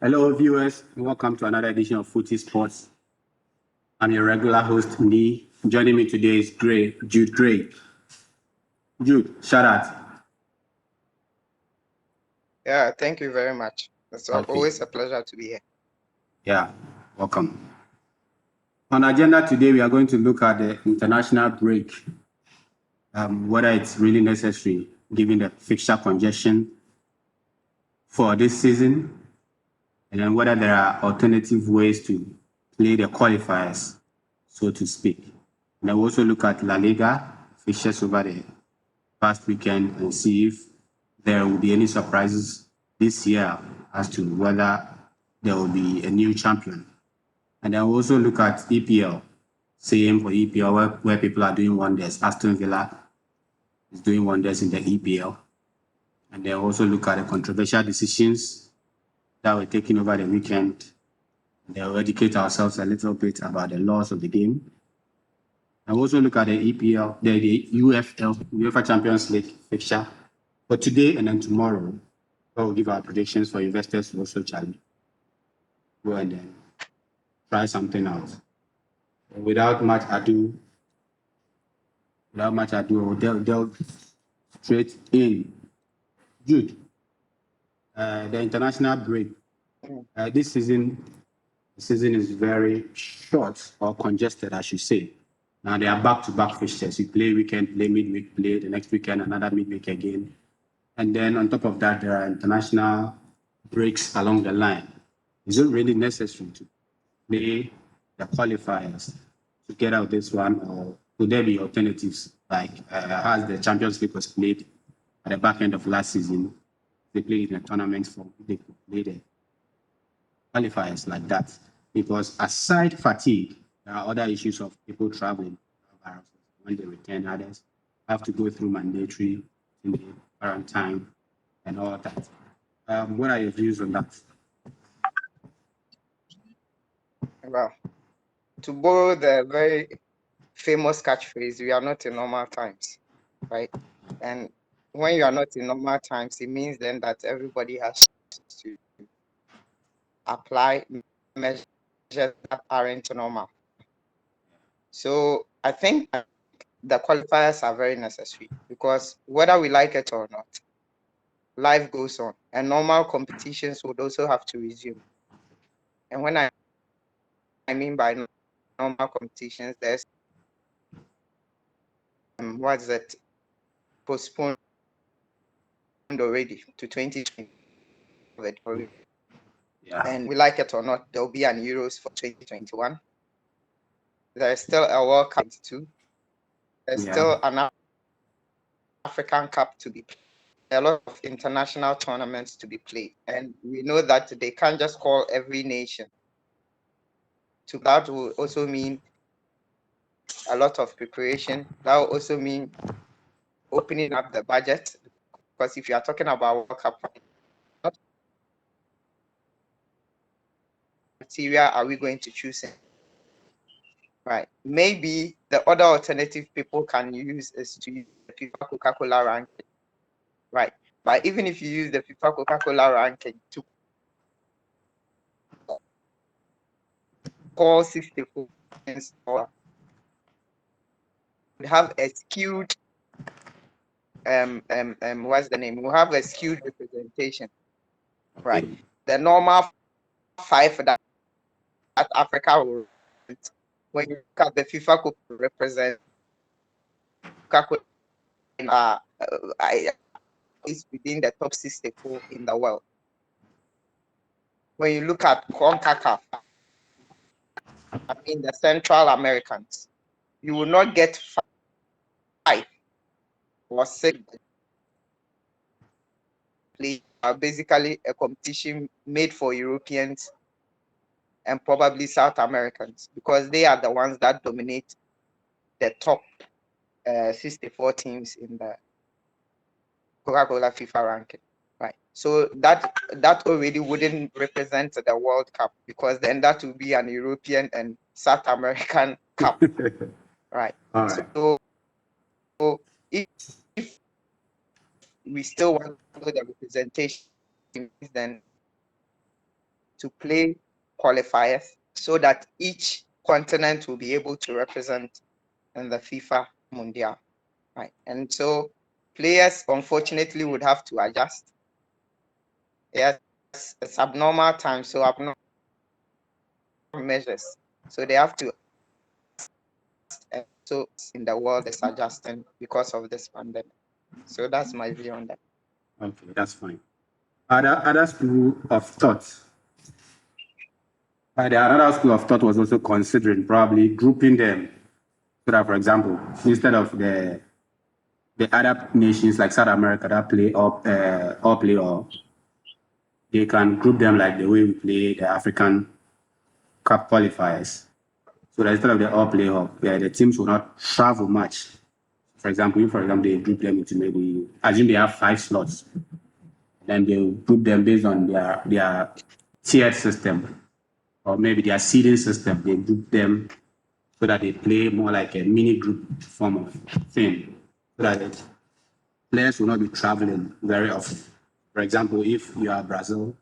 Hello, viewers. Welcome to another edition of Footy Sports. I'm your regular host, Lee. Joining me today is Jude Gray. Jude, shout out. Yeah, thank you very much. It's Okay. always a pleasure to be here. Yeah, welcome. On agenda today, we are going to look at the international break, whether it's really necessary given the fixture congestion for this season, and then whether there are alternative ways to play the qualifiers, so to speak. And then we'll also look at La Liga fixtures over the past weekend and see if there will be any surprises this year as to whether there will be a new champion. And then we'll also look at EPL, same for EPL, where people are doing wonders. Aston Villa is doing wonders in the EPL. And then also look at the controversial decisions that were taken over the weekend. And then we'll educate ourselves a little bit about the laws of the game. And we'll also look at the EPL, the UFL, UEFA Champions League fixture for today and then tomorrow. We'll give our predictions for investors to also challenge. Go and then try something out. Without much ado, we'll delve straight in. Jude, the international break. This season, the season is very short or congested, I should say. Now they are back-to-back fixtures. You play weekend, play midweek, play the next weekend, another midweek again. And then on top of that, there are international breaks along the line. Is it really necessary to play the qualifiers to get out this one, or could there be alternatives like as the Champions League was played at the back end of last season? They played in a tournament form. They could play the qualifiers like that. Because aside fatigue, there are other issues of people traveling when they return. Others have to go through mandatory in the quarantine and all that. What are your views on that? Well, to borrow the very famous catchphrase, we are not in normal times, right? And when you are not in normal times, it means then that everybody has to apply measures that aren't normal. So I think the qualifiers are very necessary because whether we like it or not, life goes on and normal competitions would also have to resume. And when I mean by normal competitions, there's what's that postponed already to 2020. Yeah. And we like it or not, there'll be an Euros for 2021. There's still a World Cup too. There's still an African Cup to be played. A lot of international tournaments to be played. And we know that they can't just call every nation. So that will also mean a lot of preparation. That will also mean opening up the budget. Because if you are talking about World Cup, what material are we going to choose? Right. Maybe the other alternative people can use is to use the FIFA Coca-Cola ranking. Right. But even if you use the FIFA Coca-Cola ranking to call 64 we have a skewed what's the name? We have a skewed representation. Right. The normal five that Africa will represent, when you look at the FIFA Coca represent Coca-Cola is within the top 64 in the world. When you look at CONCACAF, I mean the Central Americans, you will not get 5 or 6 play are basically a competition made for Europeans and probably South Americans because they are the ones that dominate the top 64 teams in the Coca-Cola FIFA ranking. Right. So that already wouldn't represent the World Cup because then that would be an European and South American Cup. Right. All right. So if we still want to know the representation, then to play qualifiers so that each continent will be able to represent in the FIFA Mundial, right? And so players, unfortunately, would have to adjust. Yes, it's abnormal time, so abnormal measures. So they have to. So in the world is adjusting because of this pandemic. So that's my view on that. Okay, that's fine. Other school of thought. Another school of thought was also considering probably grouping them so that, for example, instead of the other nations like South America that play all, they can group them like the way we play the African Cup qualifiers. So that instead of the all play up, the teams will not travel much. For example, they group them into maybe assume they have 5 slots, then they'll group them based on their tiered system or maybe their seeding system. They group them so that they play more like a mini group form of thing, so that players will not be traveling very often. For example, if you are Brazil,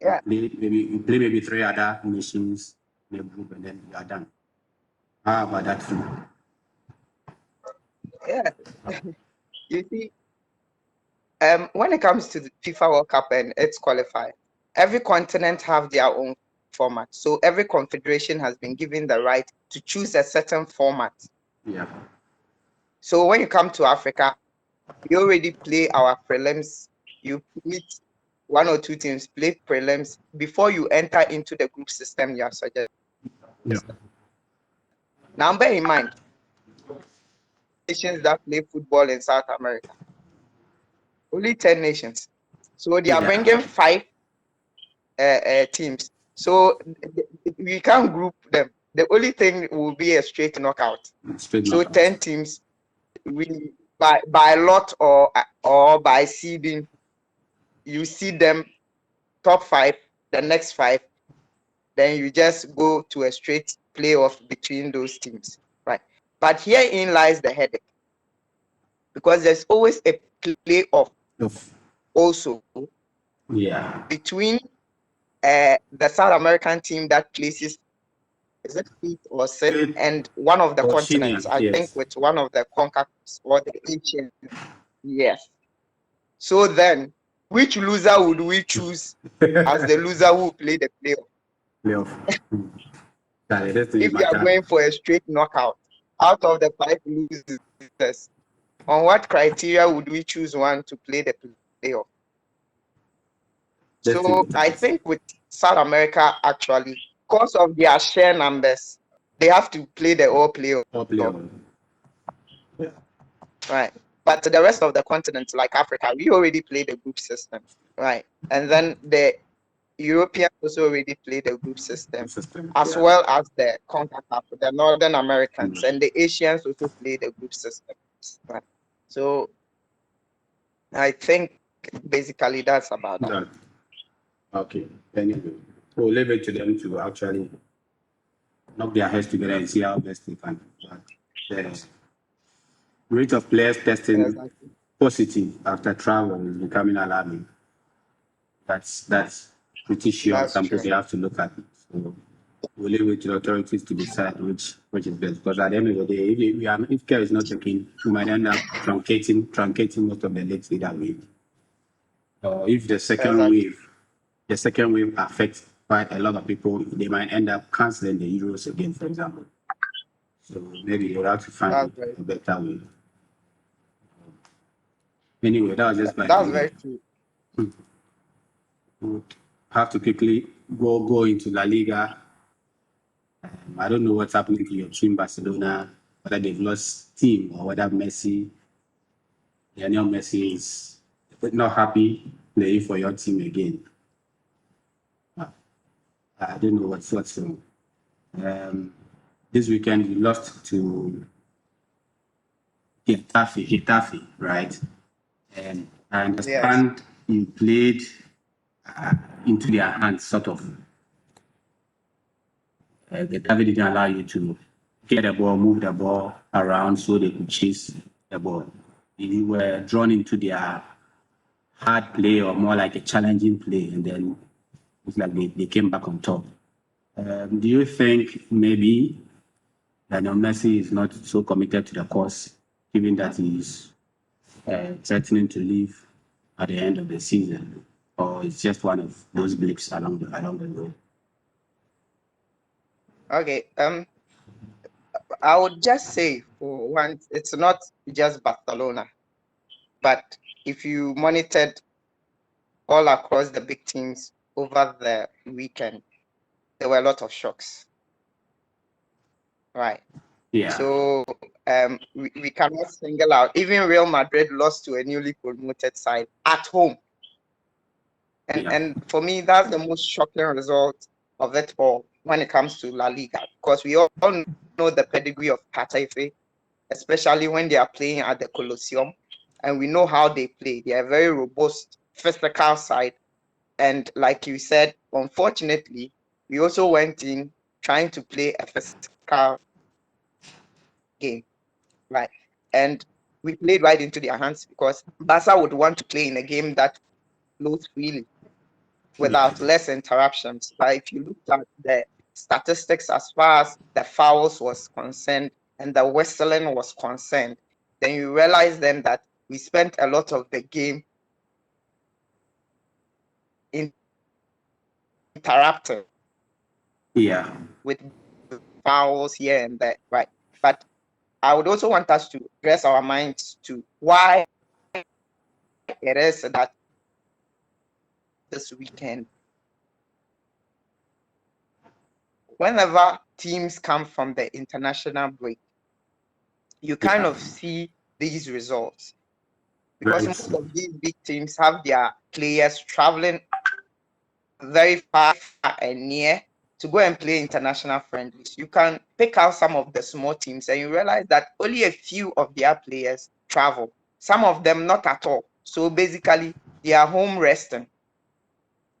Yeah. you play maybe 3 other nations in a group and then you are done. How about that too? Yeah. You see, when it comes to the FIFA World Cup and its qualifier, every continent have their own format. So every confederation has been given the right to choose a certain format. Yeah. So when you come to Africa, we already play our prelims. You meet 1 or 2 teams, play prelims before you enter into the group system you are suggesting. Yeah. Now bear in mind, nations that play football in South America, only 10 nations. So they are bringing 5 teams. So we can't group them. The only thing will be a straight knockout. So 10 teams, we by lot or by seeding, you see them top 5, the next 5, then you just go to a straight playoff between those teams, right? But herein lies the headache, because there's always a playoff also between the South American team that places, is it 5th or 6th, and one of the continents, I think with one of the CONCACAF or the Asian. Yes. So then, which loser would we choose as the loser who play the playoff? If you are going for a straight knockout, out of the 5 losers, on what criteria would we choose one to play the playoff? So I think with South America, actually, because of their share numbers, they have to play the all playoff. Right. But the rest of the continent, like Africa, we already play the group system. Right. And then the Europeans also already play the group system, as well as the CONCACAF, the Northern Americans, and the Asians also play the group system. Right. So I think basically that's about that. Okay. Anyway, we'll leave it to them to actually knock their heads together and see how best they can. But the rate of players testing positive after travel is becoming alarming. That's pretty sure something they have to look at. So we'll leave it to the authorities to decide which is best. Because at the end of the day, if care is not taken, we might end up truncating most of the leagues that way. Or if the second wave affects quite a lot of people, they might end up canceling the Euros again, for example. So maybe we'll have to find a better way. Anyway, that was just my That's very true. We'll have to quickly go into La Liga. I don't know what's happening to your team, Barcelona, whether they've lost team or whether Lionel Messi is not happy playing for your team again. I don't know what's wrong. This weekend you lost to Getafe, right? And I understand you played into their hands, sort of. Getafe didn't allow you to get the ball, move the ball around so they could chase the ball. You were drawn into their hard play or more like a challenging play, and then It's like they came back on top. Do you think maybe Lionel Messi is not so committed to the cause, given that he's threatening to leave at the end of the season, or it's just one of those blips along the road? Okay. I would just say for once, it's not just Barcelona, but if you monitored all across the big teams over the weekend, there were a lot of shocks. Right. Yeah. So we cannot single out. Even Real Madrid lost to a newly promoted side at home. And for me, that's the most shocking result of it all when it comes to La Liga, because we all know the pedigree of Getafe, especially when they are playing at the Colosseum, and we know how they play. They are very robust, physical side, and like you said, unfortunately, we also went in trying to play a physical game, right? And we played right into their hands because Barca would want to play in a game that flows freely without less interruptions. But if you look at the statistics as far as the fouls was concerned and the whistling was concerned, then you realize then that we spent a lot of the game interrupted. Yeah. With fouls here and there, right? But I would also want us to dress our minds to why it is that this weekend, whenever teams come from the international break, you kind of see these results because most of these big teams have their players traveling very far and near to go and play international friendlies. You can pick out some of the small teams and you realize that only a few of their players travel, some of them not at all. So basically, they are home resting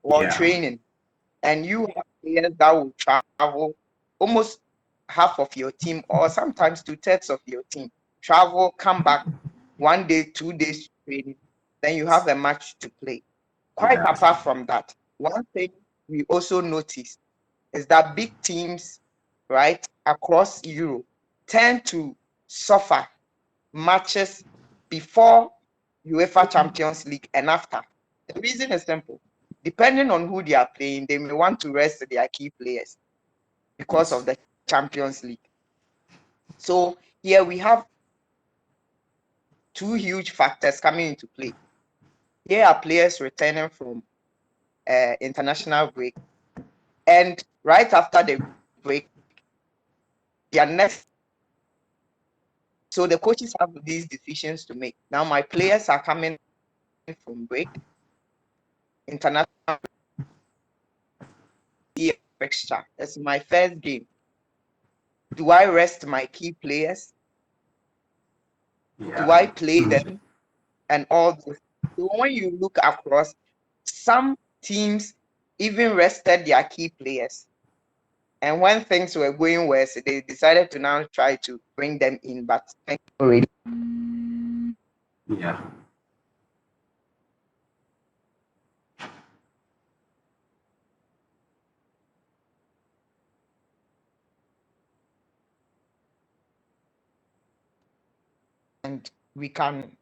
or training, and you have players that will travel almost half of your team or sometimes 2/3 of your team travel, come back 1 day, 2 days training, then you have a match to play. Quite apart from that, one thing we also noticed is that big teams, right, across Europe tend to suffer matches before UEFA Champions League and after. The reason is simple. Depending on who they are playing, they may want to rest their key players because of the Champions League. So here we have two huge factors coming into play. Here are players returning from international break, and right after the break, their next. So the coaches have these decisions to make. Now my players are coming from break, international fixture. It's my first game. Do I rest my key players? Do I play them? And all this. So when you look across, some teams even rested their key players. And when things were going worse, they decided to now try to bring them in, but already. Yeah. And we can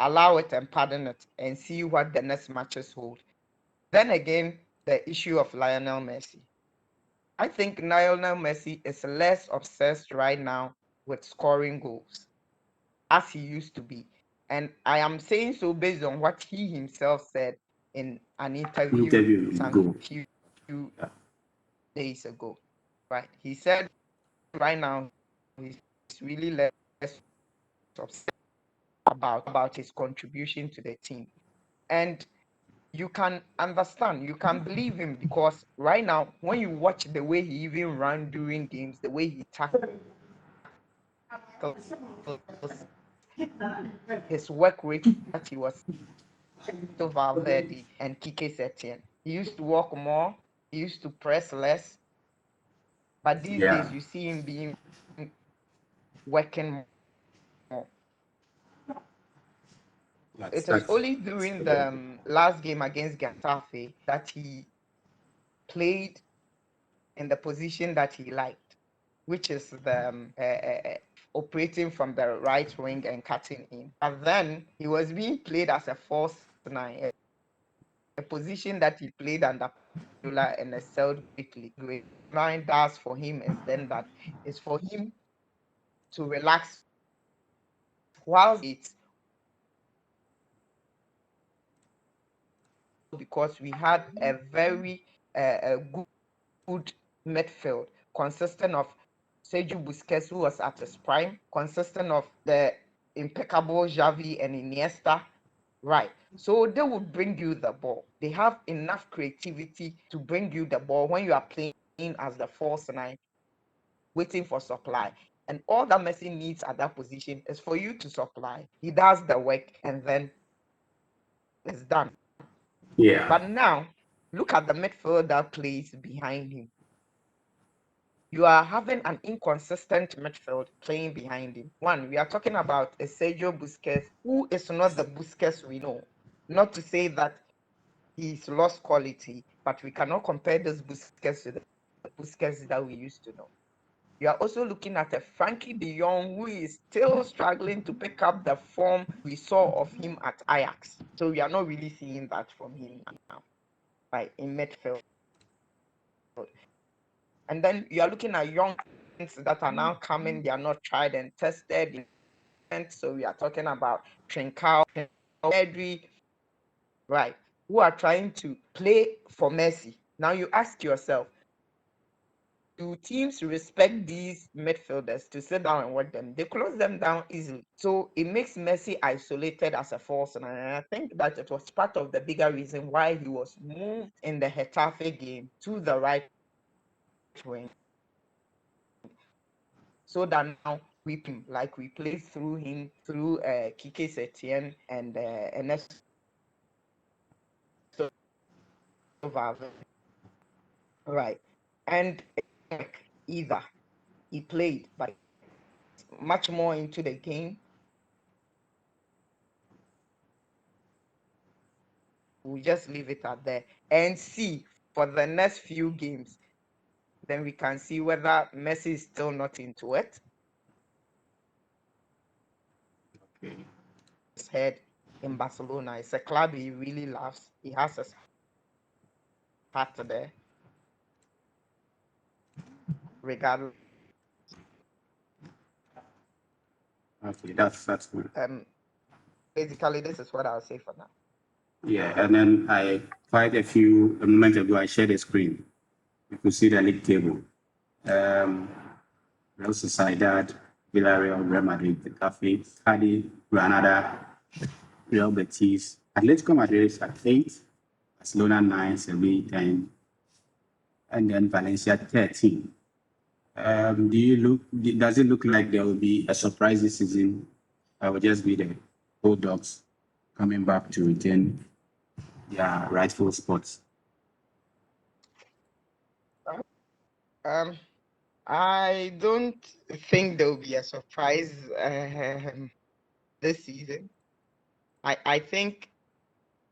allow it and pardon it and see what the next matches hold. Then again, the issue of Lionel Messi. I think Lionel Messi is less obsessed right now with scoring goals as he used to be. And I am saying so based on what he himself said in an interview some few days ago. Right. He said right now he's really less obsessed about his contribution to the team. And you can understand, you can believe him because right now, when you watch the way he even ran during games, the way he tackles his work rate that he was to Valverde and Kike Setien. He used to walk more, he used to press less, but these days you see him being working more. It was only during the last game against Getafe that he played in the position that he liked, which is the operating from the right wing and cutting in. But then he was being played as a false nine, a position that he played under Guardiola and excelled quickly. Great line does for him is then that is for him to relax while it's because we had a very good midfield consisting of Sergio Busquets, who was at his prime, consisting of the impeccable Xavi and Iniesta. Right. So they would bring you the ball. They have enough creativity to bring you the ball when you are playing as the false nine, waiting for supply. And all that Messi needs at that position is for you to supply. He does the work and then it's done. Yeah. But now, look at the midfield that plays behind him. You are having an inconsistent midfield playing behind him. One, we are talking about a Sergio Busquets, who is not the Busquets we know. Not to say that he's lost quality, but we cannot compare this Busquets to the Busquets that we used to know. You are also looking at a Frankie de Jong who is still struggling to pick up the form we saw of him at Ajax. So we are not really seeing that from him now, right, in midfield. And then you are looking at young that are now coming, they are not tried and tested. So we are talking about Trincao, Pedri, right, who are trying to play for Messi. Now you ask yourself, do teams respect these midfielders to sit down and watch them? They close them down easily. So it makes Messi isolated as a false nine. And I think that it was part of the bigger reason why he was moved in the Getafe game to the right wing. So that now we play through him, through Kike Setien and Ernesto Valverde. Right. And either he played, but much more into the game. We'll just leave it at there and see for the next few games. Then we can see whether Messi is still not into it. Okay. His head in Barcelona. It's a club he really loves. He has a heart there, regardless. Okay, that's good. Basically, this is what I'll say for now. Yeah, and then a moment ago, I shared a screen. You could see the league table. Real Sociedad, Villarreal, Real Madrid, Getafe, Cadiz, Granada, Real Betis, Atletico Madrid is at 8, Barcelona 9, Sevilla 10, and then Valencia 13. Does it look like there will be a surprise this season? Or will just be the Bulldogs coming back to retain their rightful spots? I don't think there will be a surprise this season. I think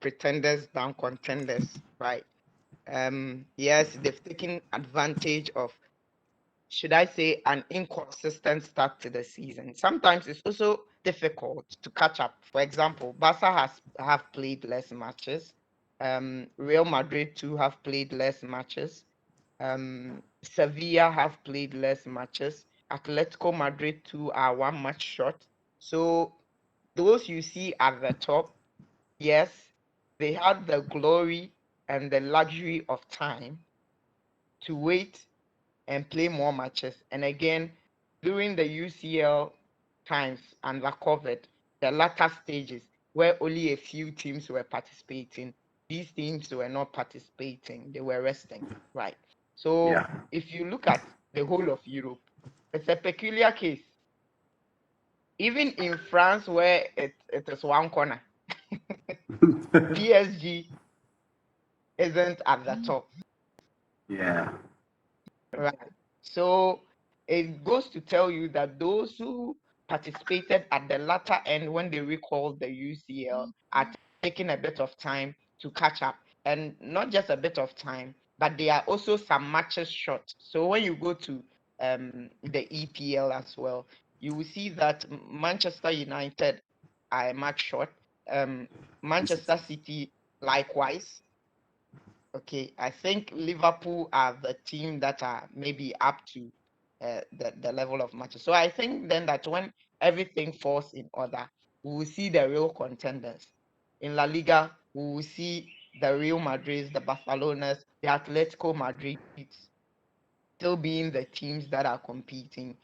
pretenders down contenders, right? Yes, they've taken advantage of, should I say, an inconsistent start to the season. Sometimes it's also difficult to catch up. For example, Barca have played less matches. Real Madrid too have played less matches. Sevilla have played less matches. Atletico Madrid too are one match short. So those you see at the top, yes, they had the glory and the luxury of time to wait and play more matches. And again, during the UCL times under COVID, the latter stages where only a few teams were participating, these teams were not participating, they were resting, right? So Yeah. if you look at the whole of Europe, it's a peculiar case. Even in France, where it is one corner, PSG isn't at the top. Yeah. Right. So it goes to tell you that those who participated at the latter end when they recalled the UCL are taking a bit of time to catch up. And not just a bit of time, but they are also some matches short. So when you go to the EPL as well, you will see that Manchester United are a match short. Manchester City likewise. Okay, I think Liverpool are the team that are maybe up to the level of matches. So I think then that when everything falls in order, we will see the real contenders. In La Liga, we will see the Real Madrids, the Barcelonas, the Atletico Madrids still being the teams that are competing.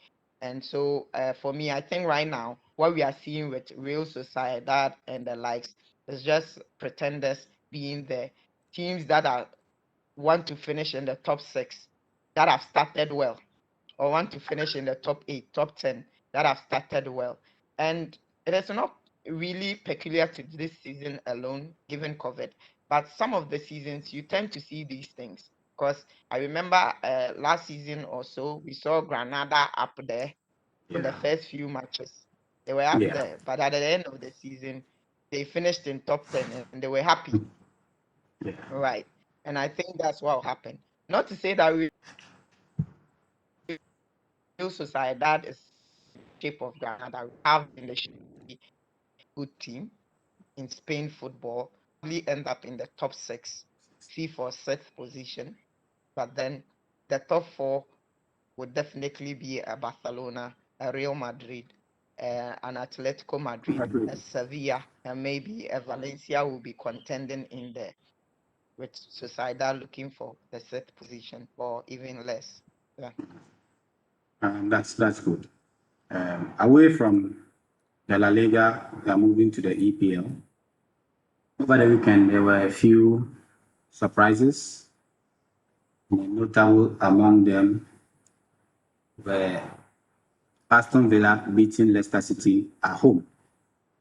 And so for me, I think right now, what we are seeing with Real Sociedad and the likes is just pretenders being the teams that are want to finish in the top 6 that have started well, or want to finish in the top 8, top 10 that have started well. And it is not really peculiar to this season alone, given COVID, but some of the seasons you tend to see these things. Because I remember last season or so, we saw Granada up there in the first few matches. They were up there, but at the end of the season, they finished in top 10 and they were happy. Yeah. Right. And I think that's what happened. Not to say that Real Sociedad is shape of Granada. We have in the good team in Spain football. Probably end up in the top 6, fifth or sixth position. But then the top 4 would definitely be a Barcelona, a Real Madrid, an Atletico Madrid, a Sevilla, and maybe a Valencia will be contending in there, with Sociedad looking for the sixth position or even less. Yeah. That's good. Away from the La Liga, we are moving to the EPL. Over the weekend, there were a few surprises. Notable among them were Aston Villa beating Leicester City at home.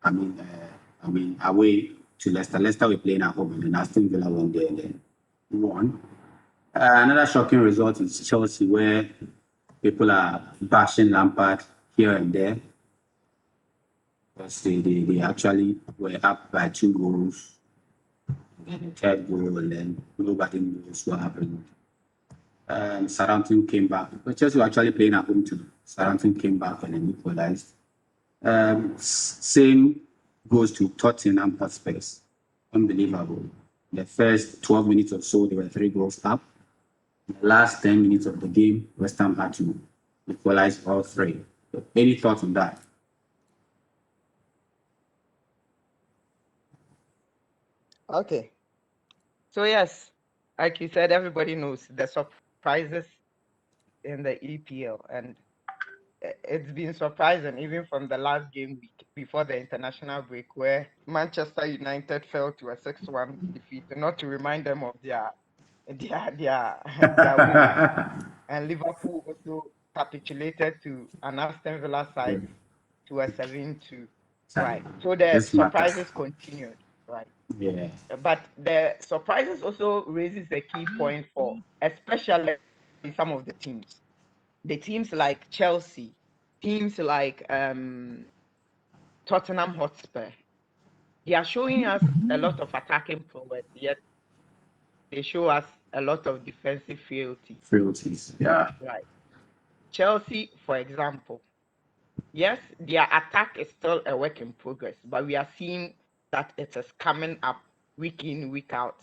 I mean, away to Leicester. Leicester were playing at home, and then Aston Villa won there and then won. Another shocking result is Chelsea, where people are bashing Lampard here and there. Because they actually were up by 2 goals, and the third goal, and then nobody knows what happened. Southampton came back. But Chelsea were actually playing at home too. Southampton came back and then equalized. Same goes to Tottenham Hotspurs. Unbelievable. The first 12 minutes or so, they were 3 goals up. The last 10 minutes of the game, West Ham had to equalize all 3. So any thoughts on that? Okay. So yes, like you said, everybody knows the surprises in the EPL, and it's been surprising even from the last game week before the international break, where Manchester United fell to a 6-1 defeat, not to remind them of their win. And Liverpool also capitulated to an Aston Villa side to a 7-2. Right. So the This matters. surprises continued. Right. Yeah. But the surprises also raises a key point for especially some of the teams. The teams like Chelsea, teams like Tottenham Hotspur, they are showing us a lot of attacking prowess, yet they show us a lot of defensive frailty. Frailties. Yeah. Right. Chelsea, for example, yes, their attack is still a work in progress, but we are seeing that it is coming up week in, week out.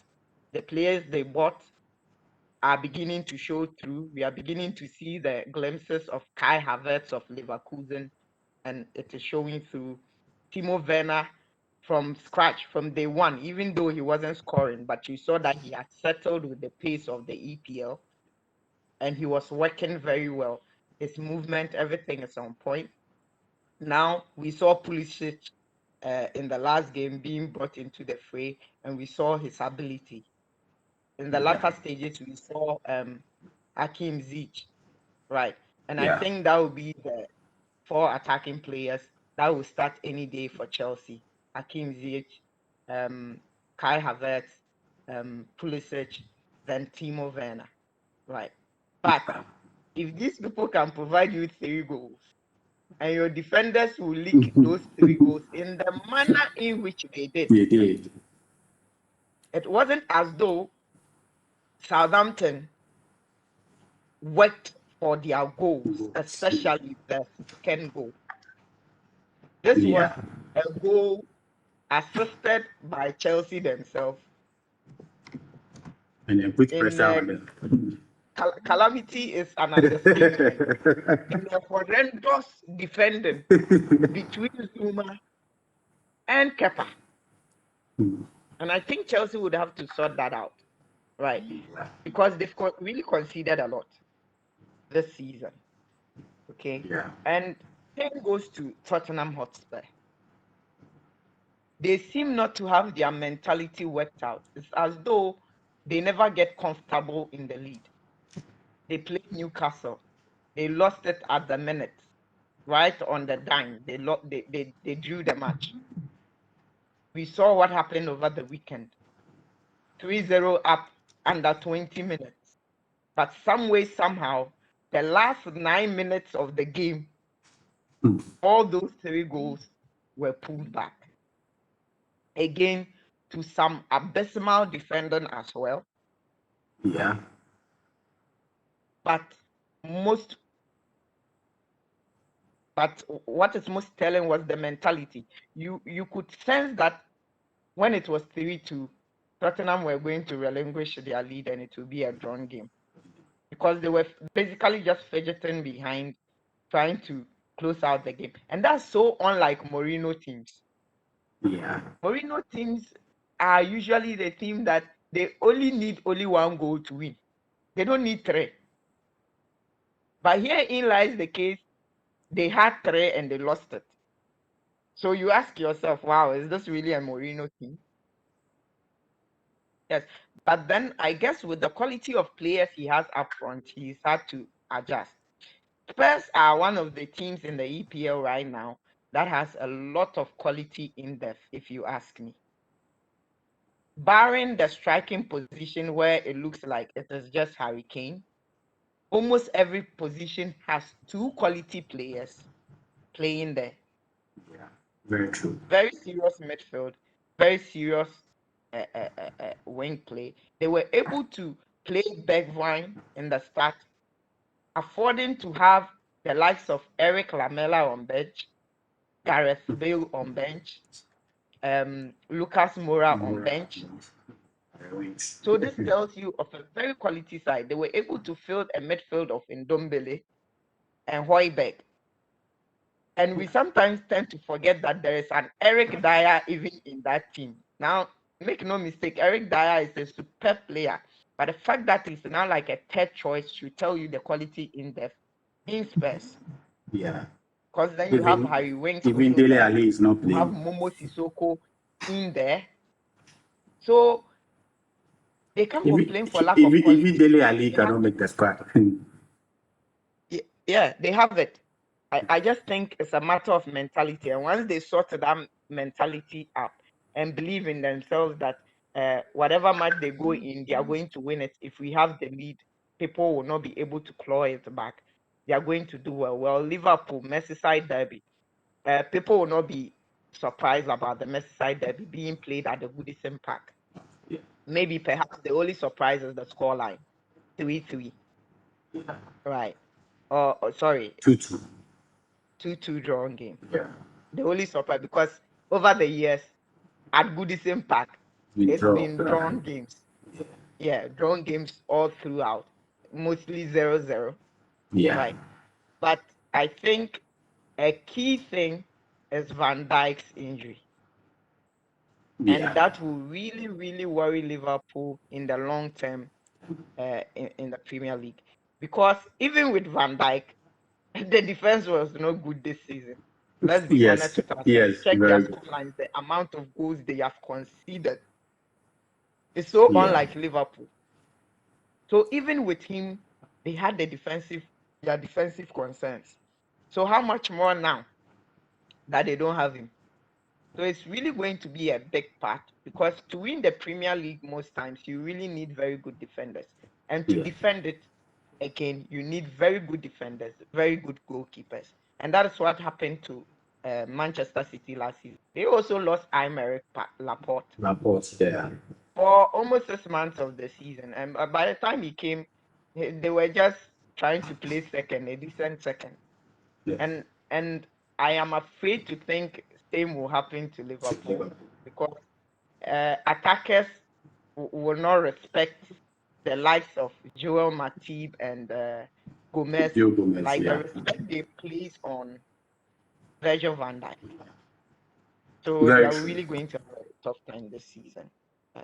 The players they bought are beginning to show through. We are beginning to see the glimpses of Kai Havertz of Leverkusen, and it is showing through. Timo Werner from scratch, from day one, even though he wasn't scoring, but you saw that he had settled with the pace of the EPL and he was working very well. His movement, everything is on point. Now we saw Pulisic in the last game being brought into the fray, and we saw his ability. In the latter stages, we saw Hakim Ziyech, right? And I Yeah. think that will be the 4 attacking players that will start any day for Chelsea. Hakim Ziyech, Kai Havertz, Pulisic, then Timo Werner, right? But if these people can provide you 3 goals, and your defenders will leak those 3 goals in the manner in which they did. They did. It wasn't as though Southampton worked for their goals, especially the second goal. This was a goal assisted by Chelsea themselves. And then put In pressure on them. calamity is an understatement. In a horrendous defending between Zuma and Kepa. And I think Chelsea would have to sort that out, right? Because they've really conceded a lot this season. Okay. Yeah. And same goes to Tottenham Hotspur. They seem not to have their mentality worked out. It's as though they never get comfortable in the lead. They played Newcastle. They lost it at the minute, right on the dime. They drew the match. We saw what happened over the weekend. 3-0 up under 20 minutes. But some way, somehow, the last 9 minutes of the game, all those 3 goals were pulled back. Again, to some abysmal defending as well. Yeah. But what is most telling was the mentality. You could sense that when it was 3-2, Tottenham were going to relinquish their lead and it would be a drawn game. Because they were basically just fidgeting behind, trying to close out the game. And that's so unlike Mourinho teams. Yeah. Mourinho teams are usually the team that they only need 1 goal to win. They don't need 3. But herein lies the case, they had 3 and they lost it. So you ask yourself, wow, is this really a Mourinho team? Yes. But then I guess with the quality of players he has up front, he's had to adjust. Spurs are one of the teams in the EPL right now that has a lot of quality in depth, if you ask me. Barring the striking position where it looks like it is just Harry Kane, almost every position has 2 quality players playing there. Yeah. Very true. Very serious midfield, very serious wing play. They were able to play Bergwijn in the start, affording to have the likes of Eric Lamela on bench, Gareth Bale on bench, Lucas Moura on bench. So this tells you of a very quality side. They were able to field a midfield of Ndombele and Højbjerg. And we sometimes tend to forget that there is an Eric Dyer even in that team. Now, make no mistake, Eric Dyer is a superb player. But the fact that he's now like a 3rd choice should tell you the quality in depth in Spurs. Yeah. Because then you have Harry Winks. Even Dele Alli is not you have playing. Momo Sissoko in there. So they can't complain for lack of quality. Even Dele Alli cannot make the squad. Yeah, they have it. I just think it's a matter of mentality. And once they sort that mentality up and believe in themselves that whatever match they go in, they are going to win it. If we have the lead, people will not be able to claw it back. They are going to do well. Well, Liverpool, Merseyside derby. People will not be surprised about the Merseyside derby being played at the Goodison Park. Yeah. Maybe perhaps the only surprise is the scoreline, 3-3. Yeah. Right. Sorry, 2-2. 2-2 drawn game. Yeah. The only surprise, because over the years at Goodison Park, it's been drawn games. Yeah, drawn games all throughout, mostly 0-0. Yeah. Right. But I think a key thing is Van Dijk's injury. Yeah. And that will really, really worry Liverpool in the long term in the Premier League. Because even with Van Dijk, the defense was not good this season. Let's be honest with ourselves. Yes. Check their scorelines, the amount of goals they have conceded. It's so unlike Liverpool. So even with him, they had their defensive concerns. So how much more now that they don't have him? So it's really going to be a big part, because to win the Premier League most times, you really need very good defenders. And to defend it, again, you need very good defenders, very good goalkeepers. And that is what happened to Manchester City last season. They also lost Aymeric Laporte. Yeah. For almost 6 months of the season. And by the time he came, they were just trying to play second, a decent second. Yeah. And I am afraid to think same will happen to Liverpool because attackers will not respect the likes of Joel Matip and Gomez, like the respect they place on Virgil van Dijk. So they Very are true. really going to have a tough time this season.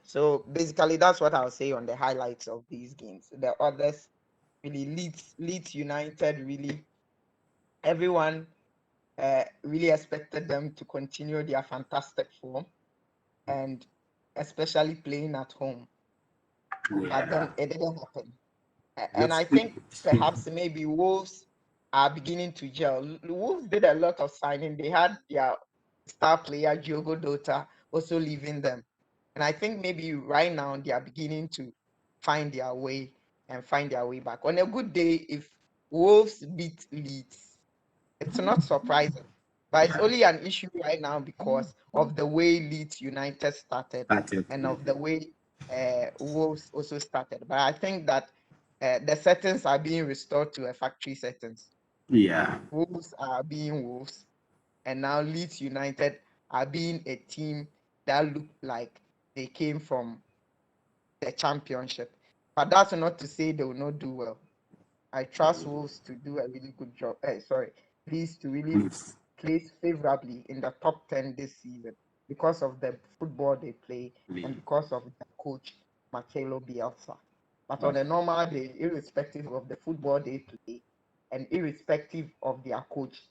So basically, that's what I'll say on the highlights of these games. The others really Leeds United really everyone really expected them to continue their fantastic form and especially playing at home. But then it didn't happen. And I think perhaps maybe Wolves are beginning to gel. Wolves did a lot of signing. They had their star player Diogo Jota also leaving them. And I think maybe right now they are beginning to find their way and find their way back. On a good day, if Wolves beat Leeds, it's not surprising. But it's only an issue right now because of the way Leeds United started and of the way Wolves also started. But I think that the settings are being restored to a factory settings. Yeah. Wolves are being Wolves, and now Leeds United are being a team that look like they came from the championship. But that's not to say they will not do well. I trust Wolves to do a really good job. Leeds to really place favorably in the top 10 this season because of the football they play and because of the coach Marcelo Bielsa. But on a normal day, irrespective of the football they play and irrespective of their coach,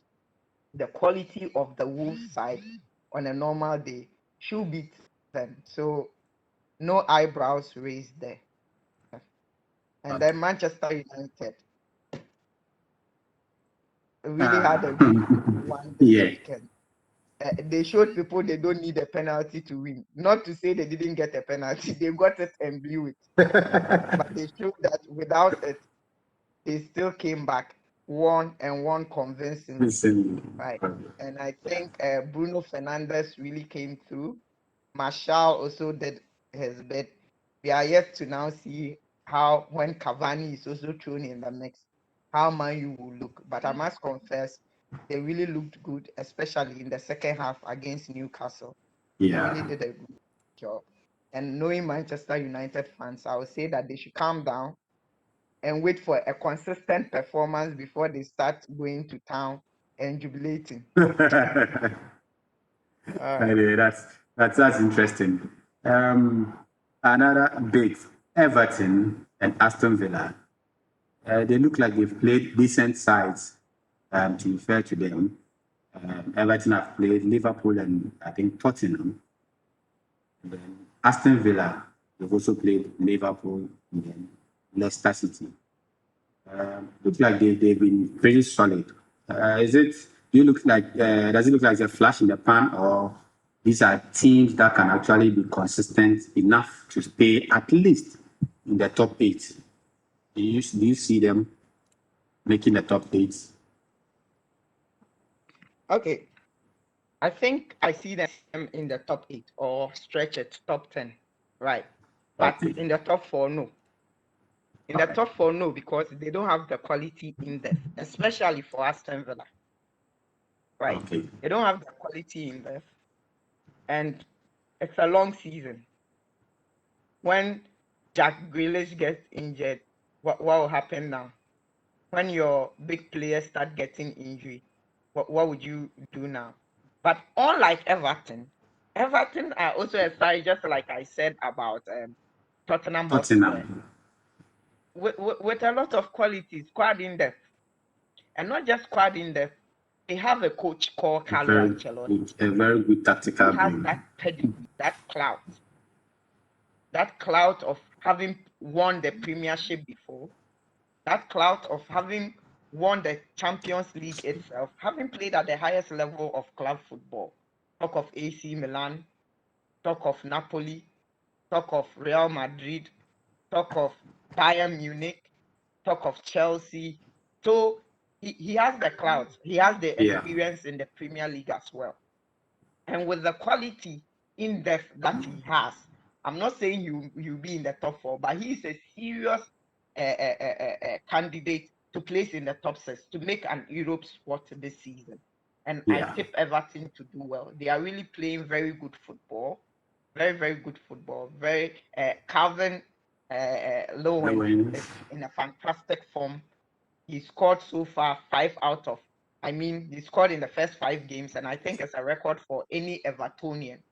the quality of the Wolves side on a normal day should beat them. So no eyebrows raised there. And then Manchester United really had a really good one this weekend. They showed people they don't need a penalty to win. Not to say they didn't get a penalty, they got it and blew it. But they showed that without it, they still came back, won convincingly. Right. And I think Bruno Fernandes really came through. Martial also did his bit. We are yet to now see how, when Cavani is also thrown in the mix, how Man U will look. But I must confess, they really looked good, especially in the second half against Newcastle. They really did a good job. And knowing Manchester United fans, I would say that they should calm down and wait for a consistent performance before they start going to town and jubilating. Anyway, that's interesting. Another bit, Everton and Aston Villa. They look like they've played decent sides. To be fair to them, Everton have played Liverpool and I think Tottenham. And then Aston Villa, they've also played Liverpool and then Leicester City. Looks like they've been pretty solid. Is it? Do you look like? Does it look like a flash in the pan, or these are teams that can actually be consistent enough to stay at least in the top eight? Do you see them making the top eight? Okay. I think I see them in the top 8 or stretch it top 10, right? But in the top 4, no. In the top 4, no, because they don't have the quality in depth, especially for Aston Villa, right? Okay. They don't have the quality in depth, and it's a long season. When Jack Grealish gets injured, what will happen now? When your big players start getting injury, what would you do now? But unlike Everton are also a side, just like I said about Tottenham Hotspur, with a lot of quality, squad in depth, and not just squad in depth. They have a coach called Carlo Ancelotti. A very good tactical He has brain. that pedigree, that clout of having won the Premiership before, that clout of having won the Champions League itself, having played at the highest level of club football. Talk of AC Milan, talk of Napoli, talk of Real Madrid, talk of Bayern Munich, talk of Chelsea. So he has the clout, he has the Yeah. experience in the Premier League as well. And with the quality in depth that he has, I'm not saying you be in the top 4, but he's a serious candidate to place in the top 6 to make an Europe spot this season. And I Yeah. tip Everton to do well. They are really playing very good football, very, very good football. Very Calvin Lowen Lewin. is in a fantastic form. He scored so far 5 out of, he scored in the first 5 games, and I think it's a record for any Evertonian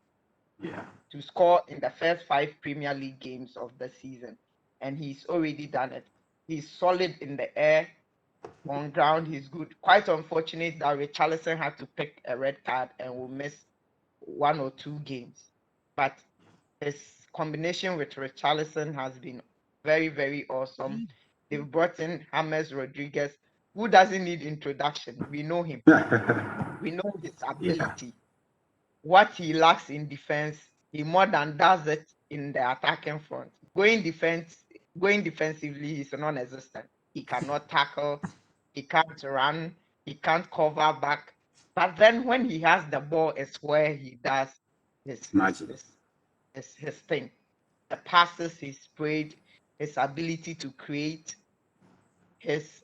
Yeah. to score in the first 5 Premier League games of the season. And he's already done it. He's solid in the air, on ground, he's good. Quite unfortunate that Richarlison had to pick a red card and will miss 1 or 2 games. But his combination with Richarlison has been very, very awesome. They've brought in James Rodriguez, who doesn't need introduction. We know him. We know his ability. What he lacks in defense, he more than does it in the attacking front. Going defensively, he's non-existent. He cannot tackle, he can't run, he can't cover back. But then when he has the ball, it's where he does his thing. The passes he sprayed, his ability to create, his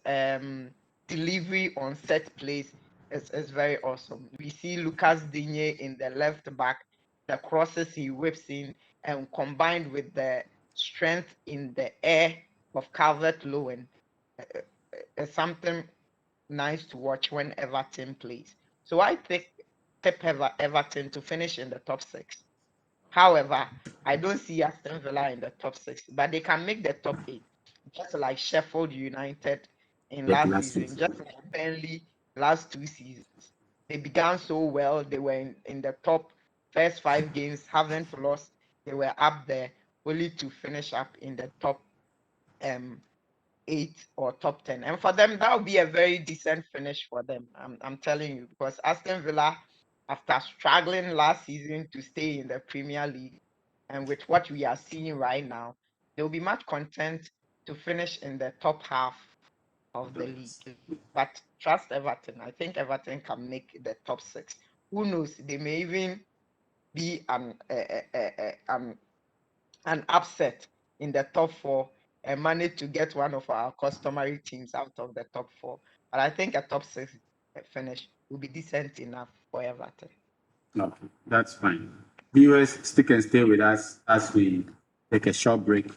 delivery on set plays is very awesome. We see Lucas Digne in the left back, the crosses he whips in, and combined with the strength in the air of Calvert-Lewin, is something nice to watch when Everton plays. So I tip Everton to finish in the top 6. However, I don't see Aston Villa in the top 6, but they can make the top 8, just like Sheffield United in last season, just like Burnley last 2 seasons. They began so well. They were in the top first 5 games, haven't lost. They were up there, only to finish up in the top 8 or top 10. And for them, that would be a very decent finish for them. I'm telling you, because Aston Villa, after struggling last season to stay in the Premier League, and with what we are seeing right now, they'll be much content to finish in the top half of the league. But trust Everton. I think Everton can make the top 6. Who knows? They may even be an upset in the top 4 and manage to get one of our customary teams out of the top 4. But I think a top 6 finish will be decent enough for Everton. No, that's fine. Viewers, stick and stay with us as we take a short break.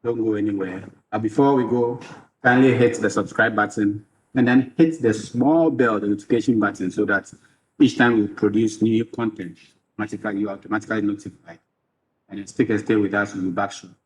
Don't go anywhere. Before we go, kindly hit the subscribe button and then hit the small bell, the notification button, so that each time we produce new content, you are automatically notified. And then stick and stay with us. We'll be back soon.